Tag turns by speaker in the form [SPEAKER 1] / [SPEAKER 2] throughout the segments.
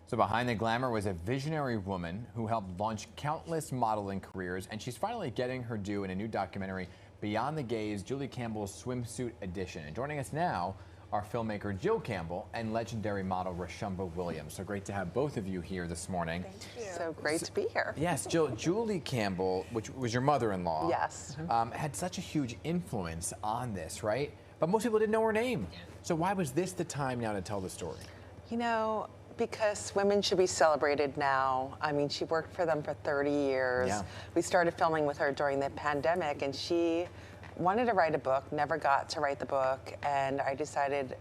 [SPEAKER 1] So behind the glamour was a visionary woman who helped launch countless modeling careers, and she's finally getting her due in a new documentary, Beyond the Gaze, Jule Campbell's Swimsuit Edition. And joining us now are filmmaker Jill Campbell and legendary model Roshumba Williams. So great to have both of you here this morning.
[SPEAKER 2] Thank you. So great to be here.
[SPEAKER 1] Yes, Jill, Jule Campbell, which was your mother-in-law,
[SPEAKER 2] yes,
[SPEAKER 1] had such a huge influence on this, right? But most people didn't know her name. So why was this the time now to tell the story?
[SPEAKER 2] You know, because women should be celebrated now. I mean, she worked for them for 30 years.
[SPEAKER 1] Yeah.
[SPEAKER 2] We started filming with her during the pandemic, and she wanted to write a book, never got to write the book, and I decided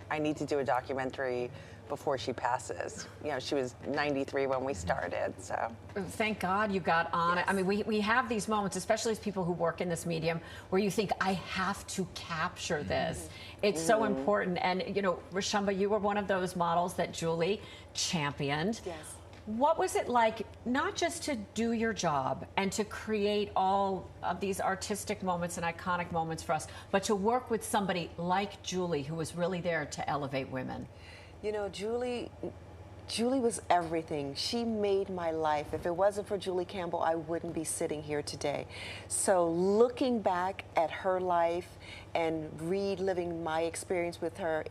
[SPEAKER 2] I need to do a documentary before she passes. You know, she was 93 when we started, so.
[SPEAKER 3] Thank God you got on it. I mean, we have these moments, especially as people who work in this medium, where you think, I have to capture this. It's so important. And, you know, Roshumba, you were one of those models that Jule championed.
[SPEAKER 4] Yes.
[SPEAKER 3] What was it like, not just to do your job and to create all of these artistic moments and iconic moments for us, but to work with somebody like Jule, who was really there to elevate women?
[SPEAKER 4] You know, Jule was everything. She made my life. If it wasn't for Jule Campbell, I wouldn't be sitting here today. So looking back at her life and reliving my experience with her,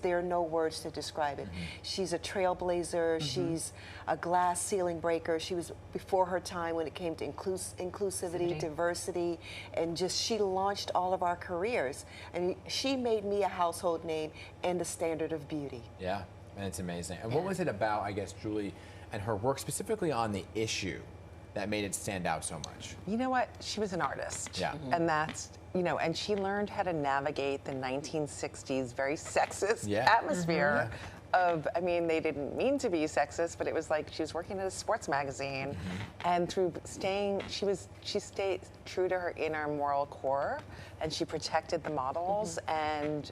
[SPEAKER 4] there are no words to describe it. She's a trailblazer. She's a glass ceiling breaker. She was before her time when it came to inclusivity, diversity, and she launched all of our careers. And she made me a household name and a standard of beauty.
[SPEAKER 1] Yeah. And it's amazing. And what was it about, I guess, Jule and her work specifically on the issue that made it stand out so much?
[SPEAKER 2] You know what? She was an artist.
[SPEAKER 1] Yeah.
[SPEAKER 2] And that's, you know, and she learned how to navigate the 1960s very sexist atmosphere of, I mean, they didn't mean to be sexist, but it was like she was working at a sports magazine, and through she stayed true to her inner moral core, and she protected the models, and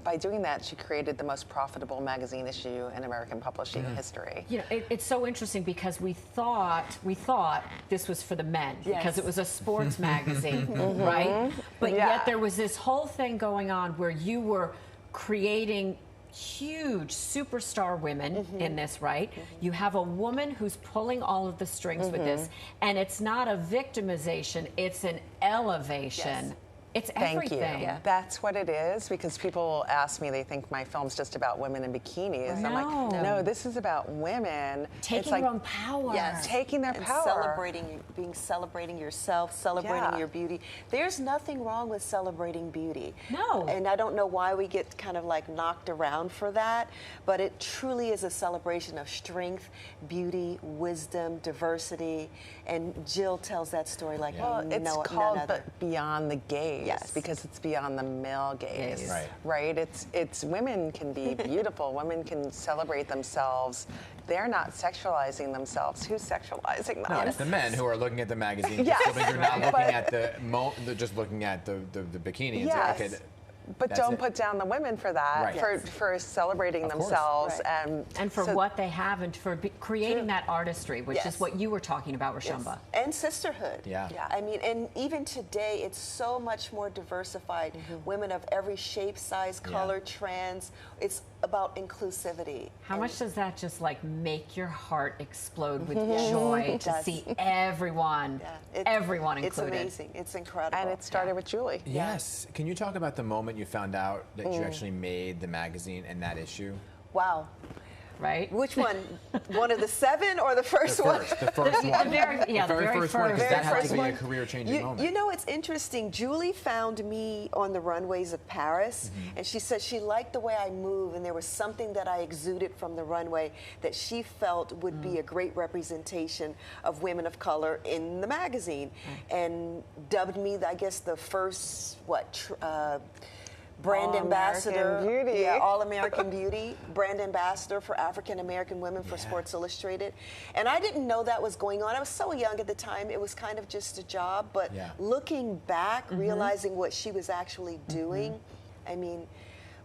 [SPEAKER 2] by doing that, she created the most profitable magazine issue in American publishing history.
[SPEAKER 3] You know, it's so interesting because we thought this was for the men because it was a sports magazine, right? But yet there was this whole thing going on where you were creating huge superstar women in this, right? You have a woman who's pulling all of the strings with this, and it's not a victimization, it's an elevation.
[SPEAKER 4] Yes.
[SPEAKER 3] It's everything.
[SPEAKER 2] Thank you. Yeah. That's what it is, because people ask me, they think my film's just about women in bikinis.
[SPEAKER 3] No.
[SPEAKER 2] I'm like, no, this is about women.
[SPEAKER 3] Taking their own power.
[SPEAKER 4] Yes.
[SPEAKER 2] Taking their power.
[SPEAKER 4] Celebrating yourself, celebrating your beauty. There's nothing wrong with celebrating beauty.
[SPEAKER 3] No.
[SPEAKER 4] And I don't know why we get kind of like knocked around for that, but it truly is a celebration of strength, beauty, wisdom, diversity, and Jill tells that story like
[SPEAKER 2] it's called Beyond the Gaze.
[SPEAKER 4] Yes.
[SPEAKER 2] Because it's beyond the male gaze.
[SPEAKER 1] Right.
[SPEAKER 2] Right? It's women can be beautiful. Women can celebrate themselves. They're not sexualizing themselves. Who's sexualizing them?
[SPEAKER 1] No, it's the men who are looking at the magazine. Just so you're not looking at just looking at the bikini and say, okay,
[SPEAKER 2] but don't put down the women for that, for celebrating themselves.
[SPEAKER 3] And for what they have, and for creating that artistry, which is what you were talking about, Roshumba.
[SPEAKER 4] And sisterhood.
[SPEAKER 1] Yeah.
[SPEAKER 4] I mean, and even today, it's so much more diversified. Women of every shape, size, color, trans. It's about inclusivity.
[SPEAKER 3] How much does that just like make your heart explode with joy to see everyone included?
[SPEAKER 4] It's amazing. It's incredible.
[SPEAKER 2] And it started with Jule.
[SPEAKER 1] Yes. Can you talk about the moment you found out that you actually made the magazine and that issue?
[SPEAKER 4] Wow.
[SPEAKER 3] Right?
[SPEAKER 4] Which one? One of the 7 or the first one?
[SPEAKER 1] The first one.
[SPEAKER 3] The very first one,
[SPEAKER 1] because that had to be a career-changing moment.
[SPEAKER 4] You know, it's interesting. Jule found me on the runways of Paris, and she said she liked the way I move, and there was something that I exuded from the runway that she felt would be a great representation of women of color in the magazine, and dubbed me, I guess, the first, brand ambassador, All-American Beauty, brand ambassador for African American women for Sports Illustrated. And I didn't know that was going on. I was so young at the time, it was kind of just a job. But looking back, realizing what she was actually doing, I mean,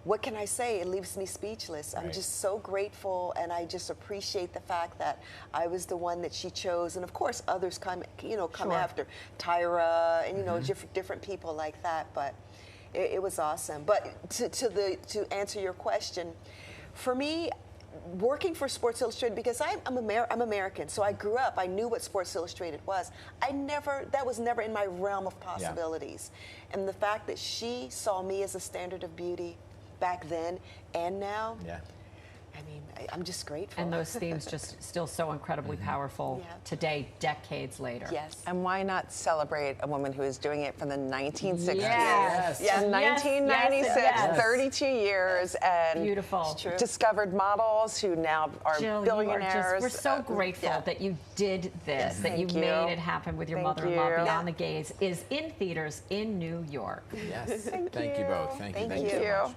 [SPEAKER 4] what can I say? It leaves me speechless. I'm just so grateful, and I just appreciate the fact that I was the one that she chose. And of course, others come after, Tyra, and different people like that. But it was awesome. But to answer your question, for me, working for Sports Illustrated, because I'm American, so I grew up, I knew what Sports Illustrated was. That was never in my realm of possibilities. Yeah. And the fact that she saw me as a standard of beauty back then and now, I mean, I'm just grateful.
[SPEAKER 3] And those themes just still so incredibly powerful today, decades later.
[SPEAKER 2] Yes. And why not celebrate a woman who is doing it from the 1960s?
[SPEAKER 3] Yes.
[SPEAKER 2] Yeah, 1996,
[SPEAKER 3] yes.
[SPEAKER 2] 32 years, and
[SPEAKER 3] beautiful.
[SPEAKER 2] Discovered models who now are
[SPEAKER 3] Jill,
[SPEAKER 2] billionaires.
[SPEAKER 3] We're so grateful that you did this, that you made it happen with your mother-in-law. Beyond the Gaze is in theaters in New York.
[SPEAKER 1] Yes. Thank you both. Thank you.
[SPEAKER 2] Thank you.